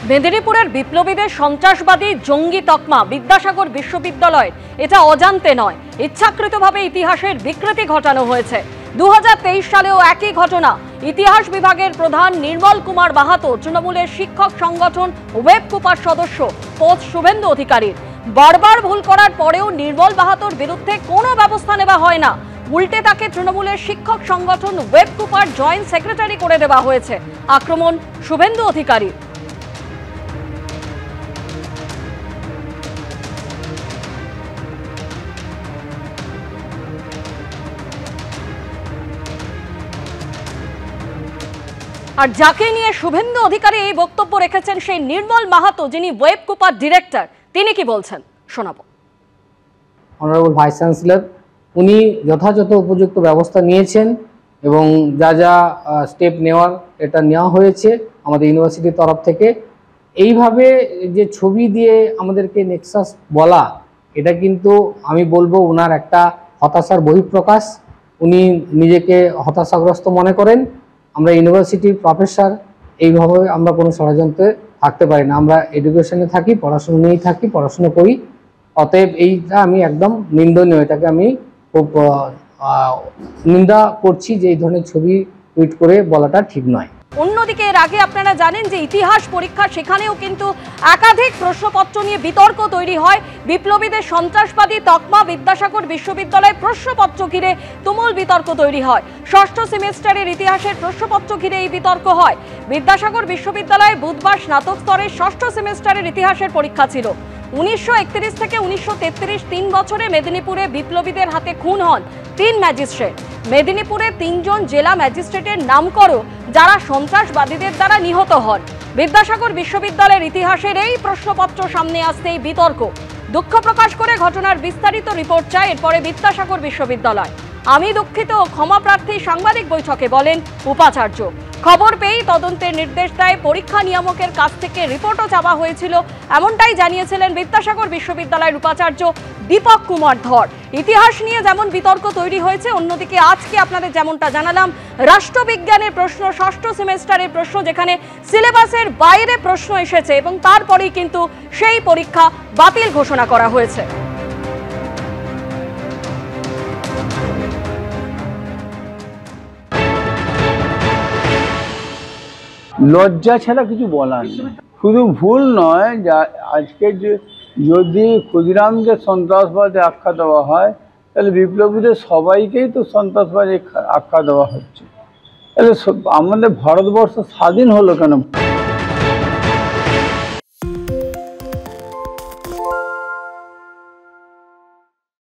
মেদিনীপুরের বিপ্লবীদের সন্ত্রাসবাদী জঙ্গি তকমা বিদ্যাসাগর বিশ্ববিদ্যালয় এটা অজান্তে নয়, ইচ্ছাকৃতভাবে ইতিহাসের বিকৃতি ঘটানো হয়েছে। 2023 সালেও একই ঘটনা। ইতিহাস বিভাগের প্রধান নির্মল কুমার মাহাতো তৃণমূলের শিক্ষক সংগঠন ওয়েব কুপার সদস্য পদ শুভেন্দু অধিকারীর। বারবার ভুল করার পরেও নির্মল মাহাতোর বিরুদ্ধে কোনো ব্যবস্থা নেওয়া হয় না, উল্টে তাকে তৃণমূলের শিক্ষক সংগঠন ওয়েব কুপার জয়েন্ট সেক্রেটারি করে দেওয়া হয়েছে। আক্রমণ শুভেন্দু অধিকারীর। আর যাকে নিয়ে শুভেন্দু অধিকারী এই বক্তব্য রেখেছেন সেই নির্মল মাহাতো, যিনি ওয়েব কুপার ডিরেক্টর, তিনি কি বলছেন শোনাবো। অনারেবল ভাইস চ্যান্সেলর উনি যথাযথ উপযুক্ত ব্যবস্থা নিয়েছেন এবং যা যা স্টেপ এটা নেওয়া হয়েছে আমাদের ইউনিভার্সিটির তরফ থেকে। এইভাবে যে ছবি দিয়ে আমাদেরকে নেক্সাস বলা, এটা কিন্তু আমি বলবো ওনার একটা হতাশার বহিঃপ্রকাশ। উনি নিজেকে হতাশাগ্রস্ত মনে করেন। আমরা ইউনিভার্সিটির প্রফেসর, এইভাবে আমরা কোনো ষড়যন্ত্রে থাকতে পারি না। আমরা এডুকেশনে থাকি, পড়াশোনা নিয়েই থাকি, পড়াশোনা করি। অতএব এইটা আমি একদম নিন্দনীয়, এটাকে আমি খুব নিন্দা করছি যে এই ধরনের ছবি টুইট করে বলাটা ঠিক নয়। অন্যদিকে এর আগে আপনারা জানেন যে ইতিহাস পরীক্ষা, সেখানেও কিন্তু একাধিক প্রশ্নপত্র নিয়ে বিতর্ক তৈরি হয়। বিপ্লবীদের সন্ত্রাসবাদী তকমা বিদ্যাসাগর বিশ্ববিদ্যালয়ে প্রশ্নপত্র ঘিরে তুমুল বিতর্ক তৈরি হয়। ষষ্ঠ সেমিস্টারের ইতিহাসের প্রশ্নপত্র ঘিরে এই বিতর্ক হয়। বিদ্যাসাগর বিশ্ববিদ্যালয়ে বুধবার স্নাতক স্তরের ষষ্ঠ সেমিস্টারের ইতিহাসের পরীক্ষা ছিল। 1931 থেকে 1933 3 বছরে মেদিনীপুরে বিপ্লবীদের হাতে খুন হন 3 ম্যাজিস্ট্রেট। মেদিনীপুরে 3 জন জেলা ম্যাজিস্ট্রেটের নাম করো যারা সন্ত্রাসবাদীদের দ্বারা নিহত হন। বিদ্যাসাগর বিশ্ববিদ্যালয়ের ইতিহাসের এই প্রশ্নপত্র সামনে আসতেই বিতর্ক। দুঃখ প্রকাশ করে ঘটনার বিস্তারিত রিপোর্ট চায় এরপরে বিদ্যাসাগর বিশ্ববিদ্যালয়। আমি দুঃখিত ও ক্ষমা প্রার্থী সাংবাদিক বৈঠকে বলেন উপাচার্য। খবর পেয়েই তদন্তের নির্দেশ দেয় পরীক্ষা নিয়ামকের কাছ থেকে রিপোর্টও চাওয়া হয়েছিল, এমনটাই জানিয়েছিলেন বিদ্যাসাগর বিশ্ববিদ্যালয়ের উপাচার্য দীপক কুমার ধর। ইতিহাস নিয়ে যেমন বিতর্ক তৈরি হয়েছে, অন্যদিকে আজকে আপনাদের যেমনটা জানালাম রাষ্ট্রবিজ্ঞানের প্রশ্ন, ষষ্ঠ সেমিস্টারের প্রশ্ন, যেখানে সিলেবাসের বাইরে প্রশ্ন এসেছে এবং তারপরেই কিন্তু সেই পরীক্ষা বাতিল ঘোষণা করা হয়েছে। লজ্জা ছাড়া কিছু বলার নেই। শুধু ভুল নয়, যা আজকে যদি ক্ষুদিরামকে সন্ত্রাসবাদী আখ্যা দেওয়া হয়, তাহলে বিপ্লবীদের সবাইকেই তো সন্ত্রাসবাদী আখ্যা দেওয়া হচ্ছে। তাহলে আমাদের ভারতবর্ষ স্বাধীন হলো কেন?